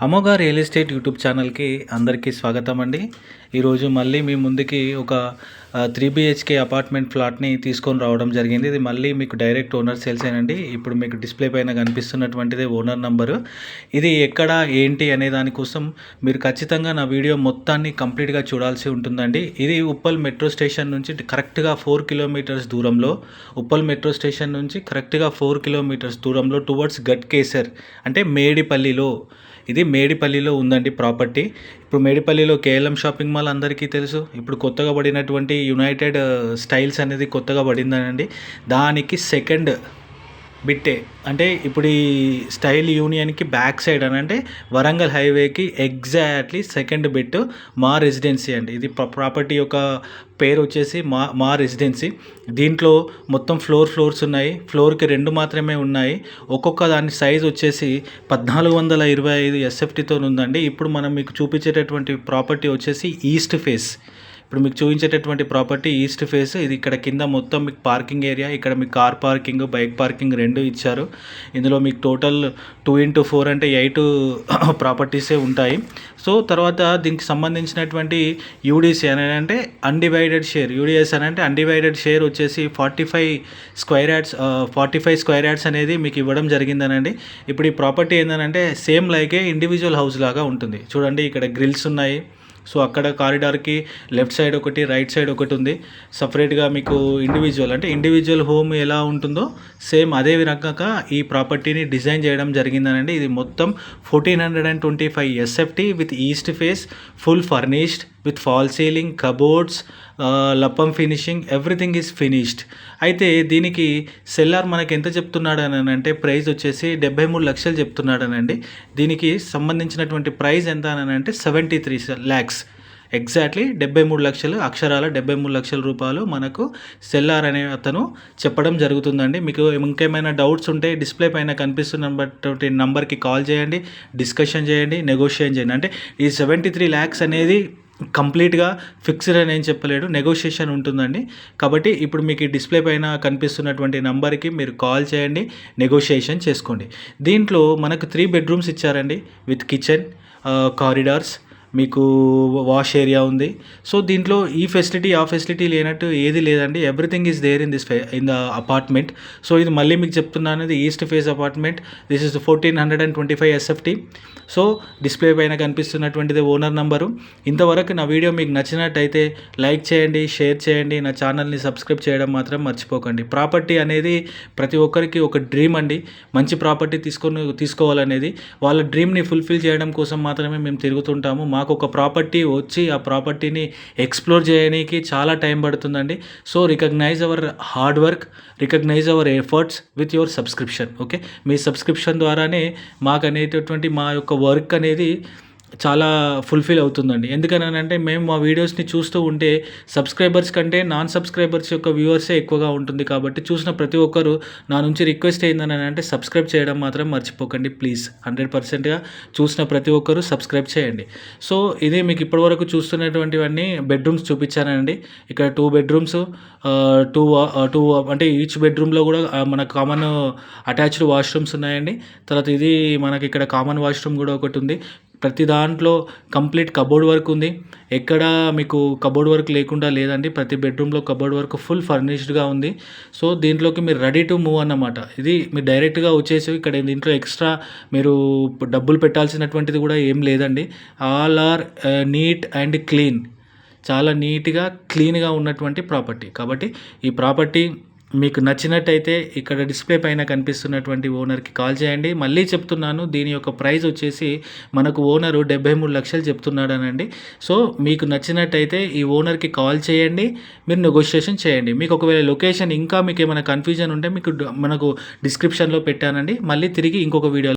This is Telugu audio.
అమోఘ రియల్ ఎస్టేట్ యూట్యూబ్ ఛానల్కి అందరికీ స్వాగతం అండి. ఈరోజు మళ్ళీ మీ ముందుకి ఒక 3 BHK అపార్ట్మెంట్ ఫ్లాట్ని తీసుకొని రావడం జరిగింది. ఇది మళ్ళీ మీకు డైరెక్ట్ ఓనర్ సేల్సేనండి. ఇప్పుడు మీకు డిస్ప్లే పైన కనిపిస్తున్నటువంటిది ఓనర్ నంబరు. ఇది ఎక్కడ ఏంటి అనే దానికోసం మీరు ఖచ్చితంగా నా వీడియో మొత్తాన్ని కంప్లీట్గా చూడాల్సి ఉంటుందండి. ఇది ఉప్పల్ మెట్రో స్టేషన్ నుంచి కరెక్ట్గా 4 కిలోమీటర్స్ దూరంలో, ఉప్పల్ మెట్రో స్టేషన్ నుంచి కరెక్ట్గా 4 కిలోమీటర్స్ దూరంలో టువర్డ్స్ గట్కేసర్ అంటే మేడిపల్లిలో, ఇది మేడిపల్లిలో ఉందండి ప్రాపర్టీ. ఇప్పుడు మేడిపల్లిలో కేఎల్ఎం షాపింగ్ మాల్ అందరికీ తెలుసు. ఇప్పుడు కొత్తగా పడినటువంటి యునైటెడ్ స్టైల్స్ అనేది కొత్తగా పడిందనండి. దానికి సెకండ్ బిట్టే అంటే ఇప్పుడు ఈ స్టైల్ యూనియన్కి బ్యాక్ సైడ్ అని అంటే వరంగల్ హైవేకి ఎగ్జాక్ట్లీ సెకండ్ బిట్ మా రెసిడెన్సీ అండి. ఇది ప్రాపర్టీ యొక్క పేరు వచ్చేసి మా రెసిడెన్సీ. దీంట్లో మొత్తం ఫ్లోర్స్ ఉన్నాయి. ఫ్లోర్కి 2 మాత్రమే ఉన్నాయి. ఒక్కొక్క దాని సైజ్ వచ్చేసి 1425 SFTతో ఉందండి. ఇప్పుడు మనం మీకు చూపించేటటువంటి ప్రాపర్టీ వచ్చేసి ఈస్ట్ ఫేస్. ఇప్పుడు మీకు చూపించేటటువంటి ప్రాపర్టీ ఈస్ట్ ఫేస్. ఇది ఇక్కడ కింద మొత్తం మీకు పార్కింగ్ ఏరియా, ఇక్కడ మీకు కార్ పార్కింగ్, బైక్ పార్కింగ్ 2 ఇచ్చారు. ఇందులో మీకు టోటల్ 2x4 అంటే 8 ప్రాపర్టీసే ఉంటాయి. సో తర్వాత దీనికి సంబంధించినటువంటి యూడిసి అని అంటే అన్డివైడెడ్ షేర్, యూడిఎస్ అని అంటే అన్డివైడెడ్ షేర్ వచ్చేసి 45 స్క్వేర్ యార్డ్స్ అనేది మీకు ఇవ్వడం జరిగిందనండి. ఇప్పుడు ఈ ప్రాపర్టీ ఏంటంటే సేమ్ లైక్ ఇండివిజువల్ హౌస్ లాగా ఉంటుంది. చూడండి ఇక్కడ గ్రిల్స్ ఉన్నాయి. సో అక్కడ కారిడార్కి లెఫ్ట్ సైడ్ ఒకటి, రైట్ సైడ్ ఒకటి ఉంది. సపరేట్గా మీకు ఇండివిజువల్ హోమ్ ఎలా ఉంటుందో సేమ్ అదే విధంగా ఈ ప్రాపర్టీని డిజైన్ చేయడం జరిగిందనండి. ఇది మొత్తం 1425 SFT with east face, full furnished with false ceiling, cupboards, లప్పం ఫినిషింగ్, ఎవ్రీథింగ్ ఈజ్ ఫినిష్డ్. అయితే దీనికి సెల్లార్ మనకి ఎంత చెప్తున్నాడు అని అంటే ప్రైస్ వచ్చేసి 73 లక్షలు చెప్తున్నాడనండి. దీనికి సంబంధించినటువంటి ప్రైస్ ఎంత అని అంటే 73 lakhs. ఎగ్జాక్ట్లీ 73 లక్షలు, అక్షరాల 73 లక్షల రూపాయలు మనకు సెల్లార్ అనే అతను చెప్పడం జరుగుతుందండి. మీకు ఇంకేమైనా డౌట్స్ ఉంటే డిస్ప్లే పైన కనిపిస్తున్నటువంటి నంబర్కి కాల్ చేయండి, డిస్కషన్ చేయండి, నెగోషియేట్ చేయండి. అంటే ఈ 73 lakhs అనేది కంప్లీట్గా ఫిక్స్డ్ అని ఏం చెప్పలేడు, నెగోషియేషన్ ఉంటుందండి. కాబట్టి ఇప్పుడు మీకు ఈ డిస్ప్లే పైన కనిపిస్తున్నటువంటి నంబర్కి మీరు కాల్ చేయండి, నెగోషియేషన్ చేసుకోండి. దీంట్లో మనకు 3 bedrooms ఇచ్చారండి విత్ కిచెన్, కారిడార్స్, మీకు వాష్ ఏరియా ఉంది. సో దీంట్లో ఈ ఫెసిలిటీ ఆ ఫెసిలిటీ లేనట్టు ఏది లేదండి. Everything is there in the apartment. So ఇది మళ్ళీ మీకు చెప్తున్నాను, ఇది east face apartment. This is 1425 SFT. So display పైన కనిపిస్తున్నటువంటిది ఓనర్ నంబరు. ఇంతవరకు నా వీడియో మీకు నచ్చినట్టయితే లైక్ చేయండి, షేర్ చేయండి, నా ఛానల్ని సబ్స్క్రైబ్ చేయడం మాత్రం మర్చిపోకండి. ప్రాపర్టీ అనేది ప్రతి ఒక్కరికి ఒక డ్రీమ్ అండి. మంచి ప్రాపర్టీ తీసుకోవాలనేది వాళ్ళ డ్రీమ్ని ఫుల్ఫిల్ చేయడం కోసం మాత్రమే మేము తిరుగుతుంటాము. మాకు ఒక ప్రాపర్టీ వచ్చి ఆ ప్రాపర్టీని ఎక్స్ప్లోర్ చేయడానికి చాలా టైం పడుతుందండి. So recognise our hard work, recognise our efforts with your subscription. Okay, మీ సబ్స్క్రిప్షన్ ద్వారానే మాకు అనేటటువంటి మా యొక్క వర్క్ అనేది చాలా ఫుల్ఫిల్ అవుతుందండి. ఎందుకని అంటే మేము మా వీడియోస్ని చూస్తూ ఉంటే సబ్స్క్రైబర్స్ కంటే నాన్ సబ్స్క్రైబర్స్ యొక్క వ్యూవర్సే ఎక్కువగా ఉంటుంది. కాబట్టి చూసిన ప్రతి ఒక్కరు నా నుంచి రిక్వెస్ట్ ఏందని అంటే సబ్స్క్రైబ్ చేయడం మాత్రం మర్చిపోకండి ప్లీజ్. 100%గా చూసిన ప్రతి ఒక్కరు సబ్స్క్రైబ్ చేయండి. సో ఇదే మీకు ఇప్పటివరకు చూస్తున్నటువంటివన్నీ బెడ్రూమ్స్ చూపించానండి. ఇక్కడ 2 bedrooms, టూ అంటే ఈచ్ బెడ్రూమ్లో కూడా మన కామన్ అటాచ్డ్ వాష్రూమ్స్ ఉన్నాయండి. తర్వాత ఇది మనకి ఇక్కడ కామన్ వాష్రూమ్ కూడా ఒకటి ఉంది. ప్రతి దాంట్లో కంప్లీట్ కబోర్డ్ వర్క్ ఉంది. ఎక్కడ మీకు కబోర్డ్ వర్క్ లేకుండా లేదండి. ప్రతి బెడ్రూమ్లో కబోర్డ్ వర్క్ ఫుల్ ఫర్నిష్డ్గా ఉంది. సో దీంట్లోకి మీరు రెడీ టు మూవ్ అన్నమాట. ఇది మీరు డైరెక్ట్గా వచ్చేసి ఇక్కడ దీంట్లో ఎక్స్ట్రా మీరు డబ్బులు పెట్టాల్సినటువంటిది కూడా ఏం లేదండి. All are neat and clean, చాలా నీట్గా క్లీన్గా ఉన్నటువంటి ప్రాపర్టీ. కాబట్టి ఈ ప్రాపర్టీ మీకు నచ్చినట్టయితే ఇక్కడ డిస్ప్లే పైన కనిపిస్తున్నటువంటి ఓనర్కి కాల్ చేయండి. మళ్ళీ చెప్తున్నాను, దీని యొక్క ప్రైస్ వచ్చేసి మనకు ఓనరు 73 లక్షలు చెప్తున్నాడనండి. సో మీకు నచ్చినట్టయితే ఈ ఓనర్కి కాల్ చేయండి, మీరు నెగోషియేషన్ చేయండి. మీకు ఒకవేళ లొకేషన్ ఇంకా మీకు ఏమైనా కన్ఫ్యూజన్ ఉంటే మనకు డిస్క్రిప్షన్లో పెట్టానండి. మళ్ళీ తిరిగి ఇంకొక వీడియో